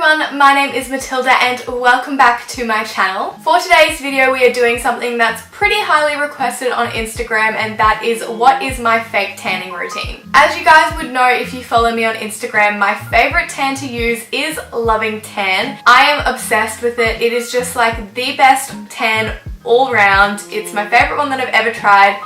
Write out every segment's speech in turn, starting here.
everyone, my name is Matilda and welcome back to my channel. For today's video we are doing something that's pretty highly requested on Instagram, and that is what is my fake tanning routine. As you guys would know if you follow me on Instagram, my favourite tan to use is Loving Tan. I am obsessed with it. It is just like the best tan all round. It's my favourite one that I've ever tried.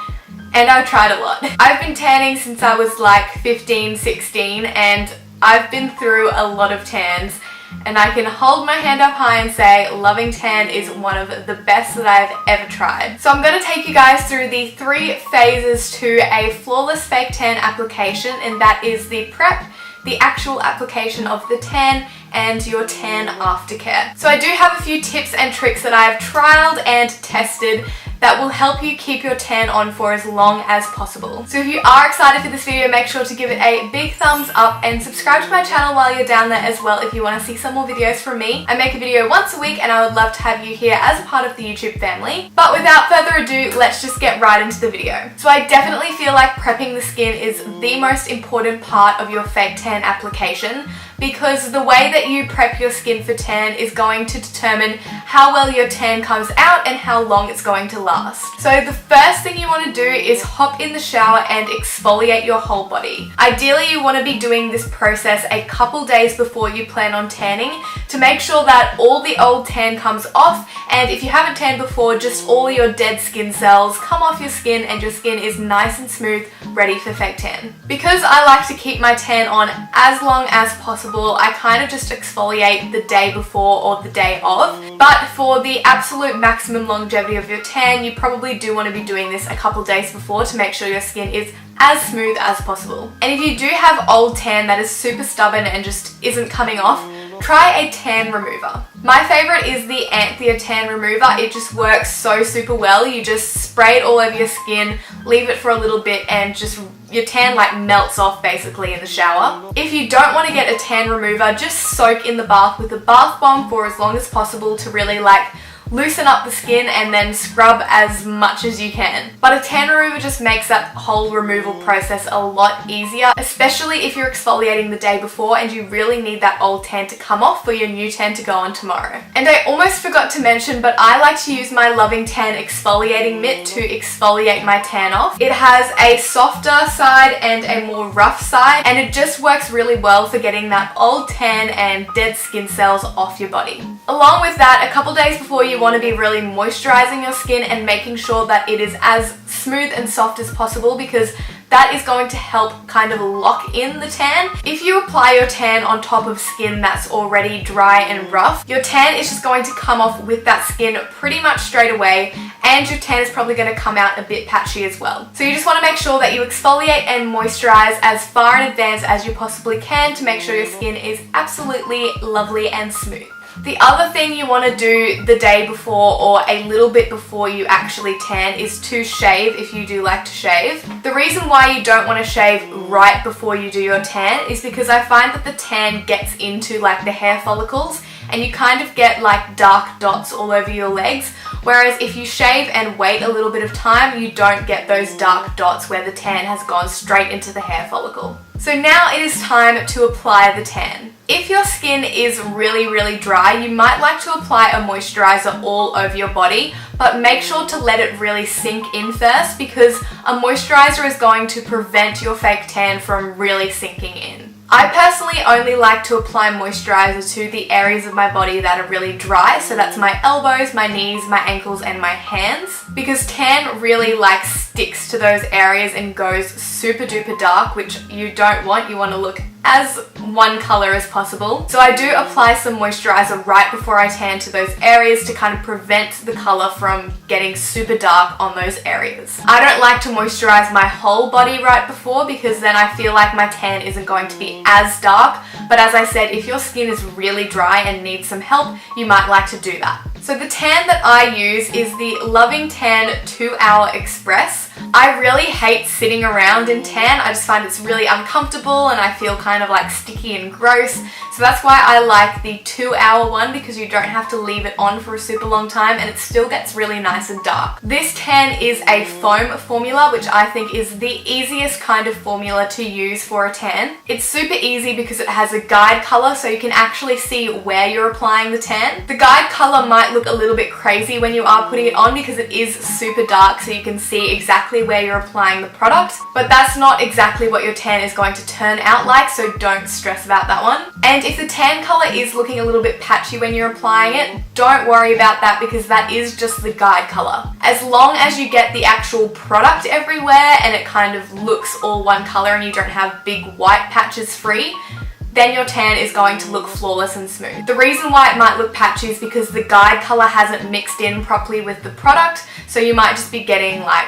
And I've tried a lot. I've been tanning since I was like 15, 16 and I've been through a lot of tans, and I can hold my hand up high and say Loving Tan is one of the best that I've ever tried. So I'm going to take you guys through the 3 phases to a flawless fake tan application, and that is the prep, the actual application of the tan, and your tan aftercare. So I do have a few tips and tricks that I have trialed and tested that will help you keep your tan on for as long as possible. So if you are excited for this video, make sure to give it a big thumbs up and subscribe to my channel while you're down there as well if you want to see some more videos from me. I make a video once a week and I would love to have you here as a part of the YouTube family. But without further ado, let's just get right into the video. So I definitely feel like prepping the skin is the most important part of your fake tan application, because the way that you prep your skin for tan is going to determine how well your tan comes out and how long it's going to last. So the first thing you want to do is hop in the shower and exfoliate your whole body. Ideally you want to be doing this process a couple days before you plan on tanning to make sure that all the old tan comes off, and if you haven't tanned before, just all your dead skin cells come off your skin and your skin is nice and smooth, ready for fake tan. Because I like to keep my tan on as long as possible, I kind of just exfoliate the day before or the day of. But for the absolute maximum longevity of your tan, you probably do want to be doing this a couple days before to make sure your skin is as smooth as possible. And if you do have old tan that is super stubborn and just isn't coming off, try a tan remover. My favourite is the Anthea tan remover. It just works so super well. You just spray it all over your skin, leave it for a little bit, and just your tan like melts off basically in the shower. If you don't want to get a tan remover, just soak in the bath with a bath bomb for as long as possible to really like loosen up the skin and then scrub as much as you can. But a tan remover just makes that whole removal process a lot easier, especially if you're exfoliating the day before and you really need that old tan to come off for your new tan to go on tomorrow. And I almost forgot to mention, but I like to use my Loving Tan exfoliating mitt to exfoliate my tan off. It has a softer side and a more rough side, and it just works really well for getting that old tan and dead skin cells off your body. Along with that, a couple days before you want to be really moisturizing your skin and making sure that it is as smooth and soft as possible, because that is going to help kind of lock in the tan. If you apply your tan on top of skin that's already dry and rough, your tan is just going to come off with that skin pretty much straight away, and your tan is probably going to come out a bit patchy as well. So you just want to make sure that you exfoliate and moisturize as far in advance as you possibly can to make sure your skin is absolutely lovely and smooth. The other thing you want to do the day before or a little bit before you actually tan is to shave if you do like to shave. The reason why you don't want to shave right before you do your tan is because I find that the tan gets into like the hair follicles and you kind of get like dark dots all over your legs. Whereas if you shave and wait a little bit of time, you don't get those dark dots where the tan has gone straight into the hair follicle. So now it is time to apply the tan. If your skin is really dry, you might like to apply a moisturizer all over your body, but make sure to let it really sink in first, because a moisturizer is going to prevent your fake tan from really sinking in. I personally only like to apply moisturizer to the areas of my body that are really dry, so that's my elbows, my knees, my ankles, and my hands, because tan really like sticks to those areas and goes super duper dark, which you don't want. You want to look as one color as possible. So I do apply some moisturizer right before I tan to those areas to kind of prevent the color from getting super dark on those areas. I don't like to moisturize my whole body right before, because then I feel like my tan isn't going to be as dark. But as I said, if your skin is really dry and needs some help, you might like to do that. So the tan that I use is the Loving Tan 2 Hour Express. I really hate sitting around in tan. I just find it's really uncomfortable and I feel kind of like sticky and gross. So that's why I like the 2-hour one, because you don't have to leave it on for a super long time and it still gets really nice and dark. This tan is a foam formula, which I think is the easiest kind of formula to use for a tan. It's super easy because it has a guide color, so you can actually see where you're applying the tan. The guide color might look a little bit crazy when you are putting it on because it is super dark, so you can see exactly where you're applying the product, but that's not exactly what your tan is going to turn out like, so don't stress about that one. And if the tan color is looking a little bit patchy when you're applying it, don't worry about that because that is just the guide color. As long as you get the actual product everywhere and it kind of looks all one color and you don't have big white patches free, then your tan is going to look flawless and smooth. The reason why it might look patchy is because the guide color hasn't mixed in properly with the product, so you might just be getting like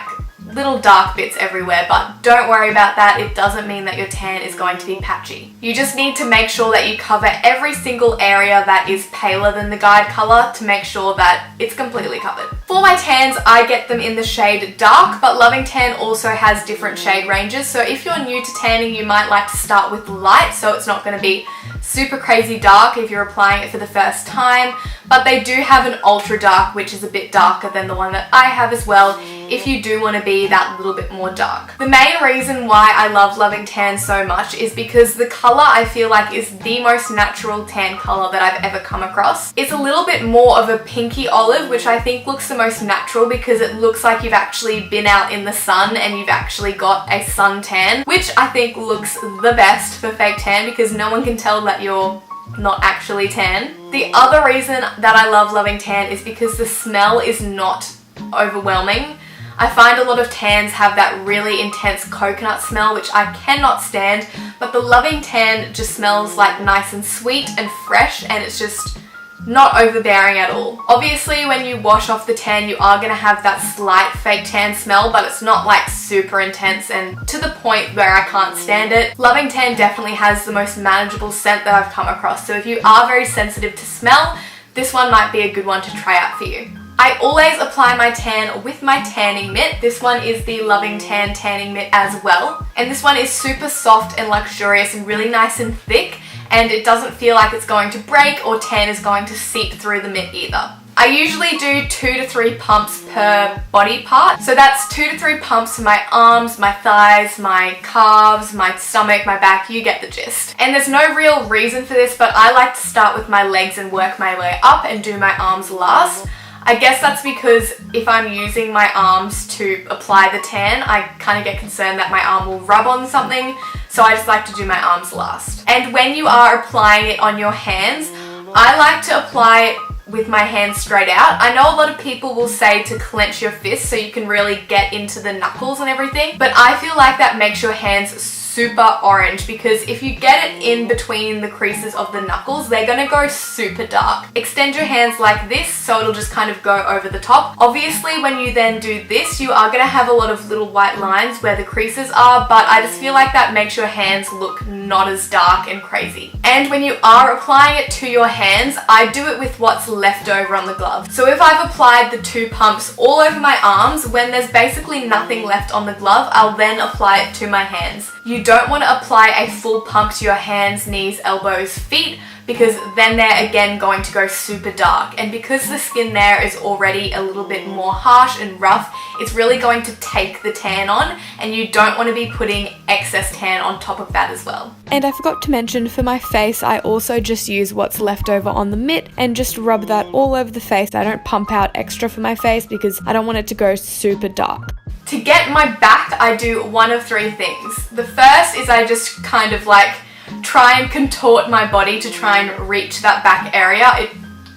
little dark bits everywhere, but don't worry about that. It doesn't mean that your tan is going to be patchy. You just need to make sure that you cover every single area that is paler than the guide color to make sure that it's completely covered. For my tans, I get them in the shade dark, but Loving Tan also has different shade ranges. So if you're new to tanning, you might like to start with light, so it's not going to be super crazy dark if you're applying it for the first time, but they do have an ultra dark, which is a bit darker than the one that I have as well, if you do want to be that little bit more dark. The main reason why I love Loving Tan so much is because the color I feel like is the most natural tan color that I've ever come across. It's a little bit more of a pinky olive, which I think looks the most natural because it looks like you've actually been out in the sun and you've actually got a suntan, which I think looks the best for fake tan because no one can tell that you're not actually tan. The other reason that I love Loving Tan is because the smell is not overwhelming. I find a lot of tans have that really intense coconut smell, which I cannot stand, but the Loving Tan just smells like nice and sweet and fresh, and it's just not overbearing at all. Obviously, when you wash off the tan, you are going to have that slight fake tan smell, but it's not like super intense and to the point where I can't stand it. Loving Tan definitely has the most manageable scent that I've come across, so if you are very sensitive to smell, this one might be a good one to try out for you. I always apply my tan with my tanning mitt. This one is the Loving Tan tanning mitt as well, and this one is super soft and luxurious and really nice and thick, and it doesn't feel like it's going to break or tan is going to seep through the mitt either. I usually do 2 to 3 pumps per body part, so that's 2 to 3 pumps for my arms, my thighs, my calves, my stomach, my back, you get the gist. And there's no real reason for this, but I like to start with my legs and work my way up and do my arms last. I guess that's because if I'm using my arms to apply the tan, I kind of get concerned that my arm will rub on something, so I just like to do my arms last. And when you are applying it on your hands, I like to apply it with my hands straight out. I know a lot of people will say to clench your fists so you can really get into the knuckles and everything, but I feel like that makes your hands super orange, because if you get it in between the creases of the knuckles, they're gonna go super dark. Extend your hands like this so it'll just kind of go over the top. Obviously, when you then do this, you are gonna have a lot of little white lines where the creases are, but I just feel like that makes your hands look not as dark and crazy. And when you are applying it to your hands, I do it with what's left over on the glove. So if I've applied the 2 pumps all over my arms, when there's basically nothing left on the glove, I'll then apply it to my hands. You don't want to apply a full pump to your hands, knees, elbows, feet, because then they're again going to go super dark. And because the skin there is already a little bit more harsh and rough, it's really going to take the tan on, and you don't want to be putting excess tan on top of that as well. And I forgot to mention, for my face, I also just use what's left over on the mitt and just rub that all over the face. I don't pump out extra for my face because I don't want it to go super dark. To get my back, I do one of 3 things. The first is I just kind of like try and contort my body to try and reach that back area.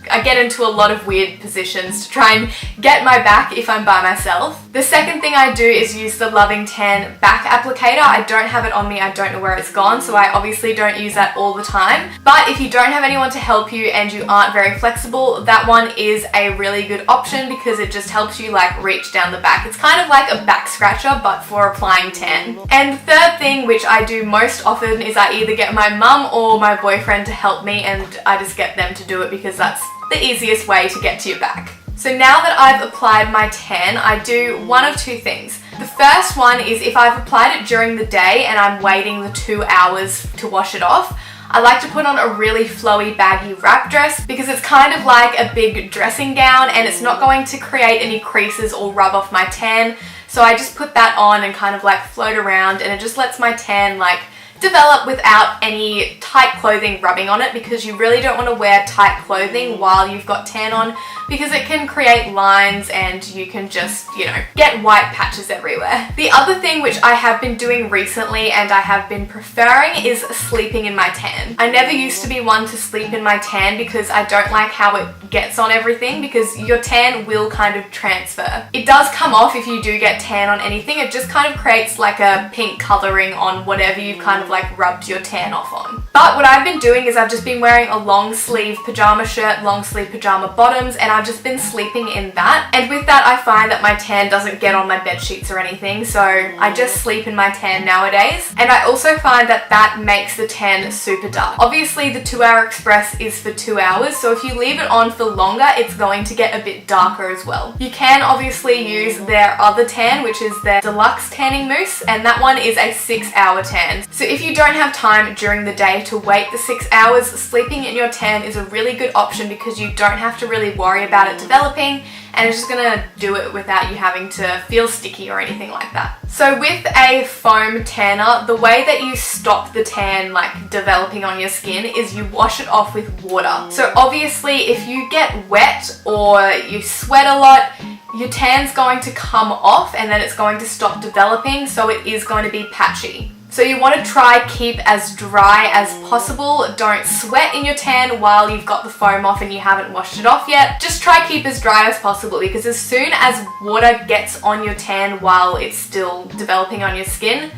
I get into a lot of weird positions to try and get my back if I'm by myself. The second thing I do is use the Loving Tan back applicator. I don't have it on me, I don't know where it's gone, so I obviously don't use that all the time. But if you don't have anyone to help you and you aren't very flexible, that one is a really good option because it just helps you like reach down the back. It's kind of like a back scratcher but for applying tan. And the third thing, which I do most often, is I either get my mum or my boyfriend to help me, and I just get them to do it because that's the easiest way to get to your back. So now that I've applied my tan, I do one of 2 things. The first one is if I've applied it during the day and I'm waiting the 2 hours to wash it off, I like to put on a really flowy baggy wrap dress because it's kind of like a big dressing gown and it's not going to create any creases or rub off my tan. So I just put that on and kind of like float around, and it just lets my tan like develop without any tight clothing rubbing on it, because you really don't want to wear tight clothing while you've got tan on because it can create lines and you can just, you know, get white patches everywhere. The other thing which I have been doing recently and I have been preferring is sleeping in my tan. I never used to be one to sleep in my tan because I don't like how it gets on everything, because your tan will kind of transfer. It does come off if you do get tan on anything. It just kind of creates like a pink coloring on whatever you've kind of like rubbed your tan off on. But what I've been doing is I've just been wearing a long sleeve pajama shirt, long sleeve pajama bottoms, and I've just been sleeping in that. And with that, I find that my tan doesn't get on my bed sheets or anything, so I just sleep in my tan nowadays. And I also find that that makes the tan super dark. Obviously the 2 Hour Express is for 2 hours, so if you leave it on for longer, it's going to get a bit darker as well. You can obviously use their other tan, which is their deluxe tanning mousse, and that one is a 6 hour tan. So if you don't have time during the day to wait the 6 hours, sleeping in your tan is a really good option because you don't have to really worry about it developing, and it's just gonna do it without you having to feel sticky or anything like that. So with a foam tanner, the way that you stop the tan like developing on your skin is you wash it off with water. So obviously if you get wet or you sweat a lot, your tan's going to come off and then it's going to stop developing, so it is going to be patchy. So you want to try keep as dry as possible. Don't sweat in your tan while you've got the foam off and you haven't washed it off yet. Just try keep as dry as possible, because as soon as water gets on your tan while it's still developing on your skin,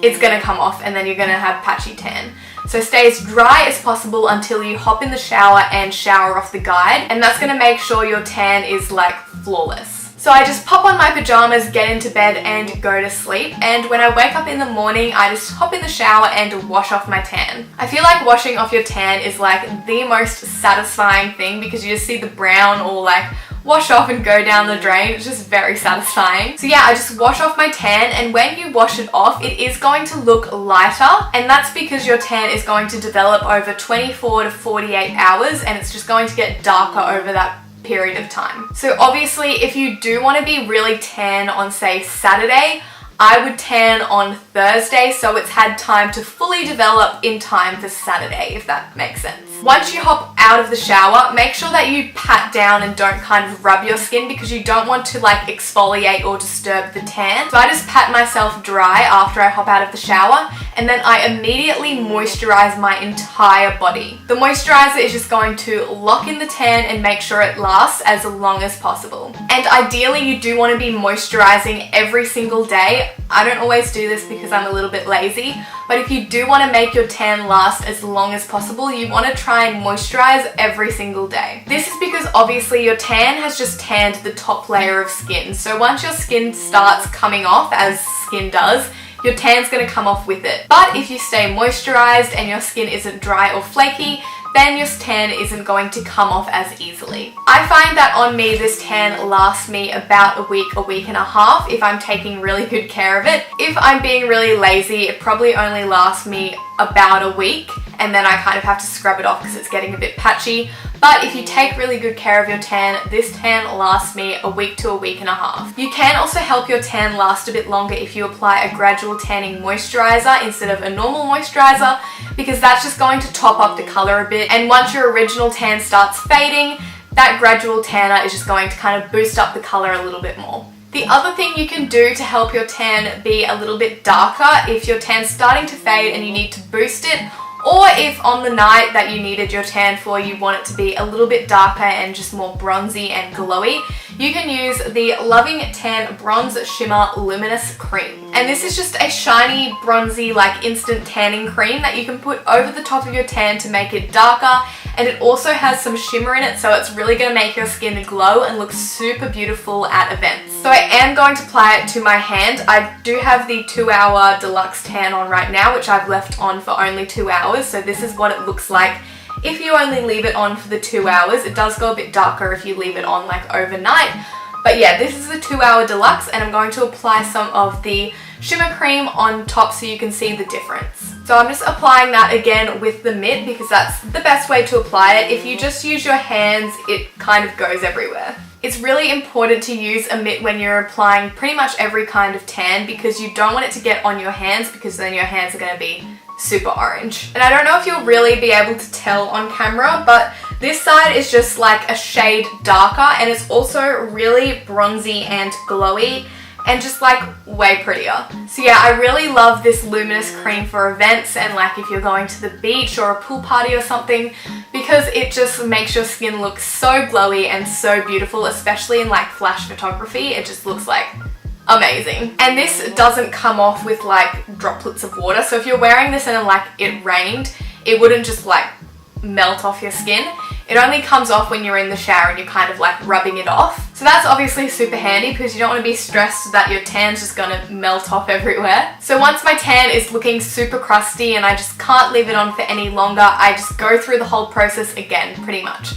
it's going to come off and then you're going to have patchy tan. So stay as dry as possible until you hop in the shower and shower off the guide, and that's going to make sure your tan is like flawless. So I just pop on my pajamas, get into bed and go to sleep, and when I wake up in the morning I just hop in the shower and wash off my tan. I feel like washing off your tan is like the most satisfying thing because you just see the brown all like wash off and go down the drain. It's just very satisfying. So yeah, I just wash off my tan, and when you wash it off it is going to look lighter, and that's because your tan is going to develop over 24 to 48 hours and it's just going to get darker over that period of time. So obviously if you do want to be really tan on say Saturday, I would tan on Thursday so it's had time to fully develop in time for Saturday, if that makes sense. Once you hop out of the shower, make sure that you pat down and don't kind of rub your skin because you don't want to like exfoliate or disturb the tan. So I just pat myself dry after I hop out of the shower, and then I immediately moisturize my entire body. The moisturizer is just going to lock in the tan and make sure it lasts as long as possible. And ideally you do want to be moisturizing every single day. I don't always do this because I'm a little bit lazy, but if you do want to make your tan last as long as possible, you want to try and moisturize every single day. This is because obviously your tan has just tanned the top layer of skin. So once your skin starts coming off, as skin does, your tan's going to come off with it. But if you stay moisturized and your skin isn't dry or flaky, then your tan isn't going to come off as easily. I find that on me, this tan lasts me about a week and a half if I'm taking really good care of it. If I'm being really lazy, it probably only lasts me about a week, and then I kind of have to scrub it off because it's getting a bit patchy. But if you take really good care of your tan, this tan lasts me a week to a week and a half. You can also help your tan last a bit longer if you apply a gradual tanning moisturizer instead of a normal moisturizer, because that's just going to top up the color a bit. And once your original tan starts fading, that gradual tanner is just going to kind of boost up the color a little bit more. The other thing you can do to help your tan be a little bit darker if your tan's starting to fade and you need to boost it, or if on the night that you needed your tan for you want it to be a little bit darker and just more bronzy and glowy, you can use the Loving Tan Bronze Shimmer Luminous Cream. And this is just a shiny, bronzy, like instant tanning cream that you can put over the top of your tan to make it darker, and it also has some shimmer in it, so it's really going to make your skin glow and look super beautiful at events. So I am going to apply it to my hand. I do have the 2 Hour Deluxe Tan on right now, which I've left on for only 2 hours, so this is what it looks like if you only leave it on for the 2 hours. It does go a bit darker if you leave it on like overnight, But yeah, this is the 2 Hour Deluxe, and I'm going to apply some of the shimmer cream on top so you can see the difference. So I'm just applying that again with the mitt because that's the best way to apply it. If you just use your hands, it kind of goes everywhere. It's really important to use a mitt when you're applying pretty much every kind of tan because you don't want it to get on your hands because then your hands are going to be super orange. And I don't know if you'll really be able to tell on camera, but this side is just like a shade darker, and it's also really bronzy and glowy and just like way prettier. So yeah, I really love this Luminous cream for events and like if you're going to the beach or a pool party or something, because it just makes your skin look so glowy and so beautiful, especially in like flash photography. It just looks like amazing. And this doesn't come off with like droplets of water, so if you're wearing this and like it rained, it wouldn't just like melt off your skin. It only comes off when you're in the shower and you're kind of like rubbing it off. So that's obviously super handy because you don't want to be stressed that your tan's just gonna melt off everywhere. So once my tan is looking super crusty and I just can't leave it on for any longer, I just go through the whole process again pretty much.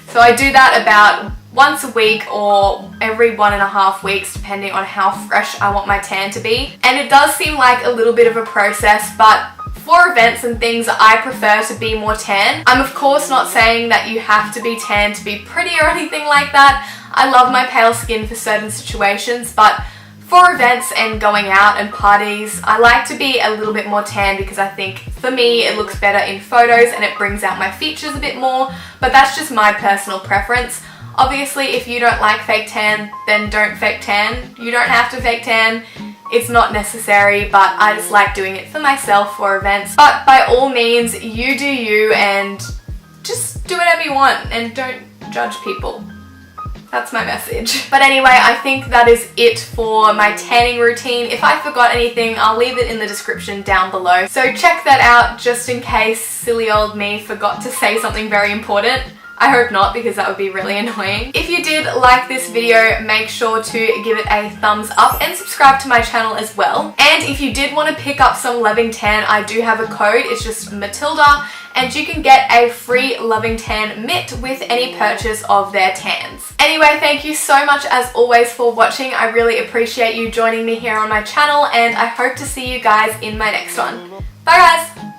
So I do that about once a week or every 1.5 weeks depending on how fresh I want my tan to be. And it does seem like a little bit of a process, but for events and things, I prefer to be more tan. I'm of course not saying that you have to be tan to be pretty or anything like that. I love my pale skin for certain situations, but for events and going out and parties, I like to be a little bit more tan because I think for me it looks better in photos and it brings out my features a bit more, but that's just my personal preference. Obviously, if you don't like fake tan, then don't fake tan. You don't have to fake tan. It's not necessary, but I just like doing it for myself for events. But by all means, you do you and just do whatever you want and don't judge people. That's my message. But anyway, I think that is it for my tanning routine. If I forgot anything, I'll leave it in the description down below. So check that out just in case silly old me forgot to say something very important. I hope not, because that would be really annoying. If you did like this video, make sure to give it a thumbs up and subscribe to my channel as well. And if you did want to pick up some Loving Tan, I do have a code. It's just Matilda, and you can get a free Loving Tan mitt with any purchase of their tans. Anyway, thank you so much as always for watching. I really appreciate you joining me here on my channel, and I hope to see you guys in my next one. Bye guys!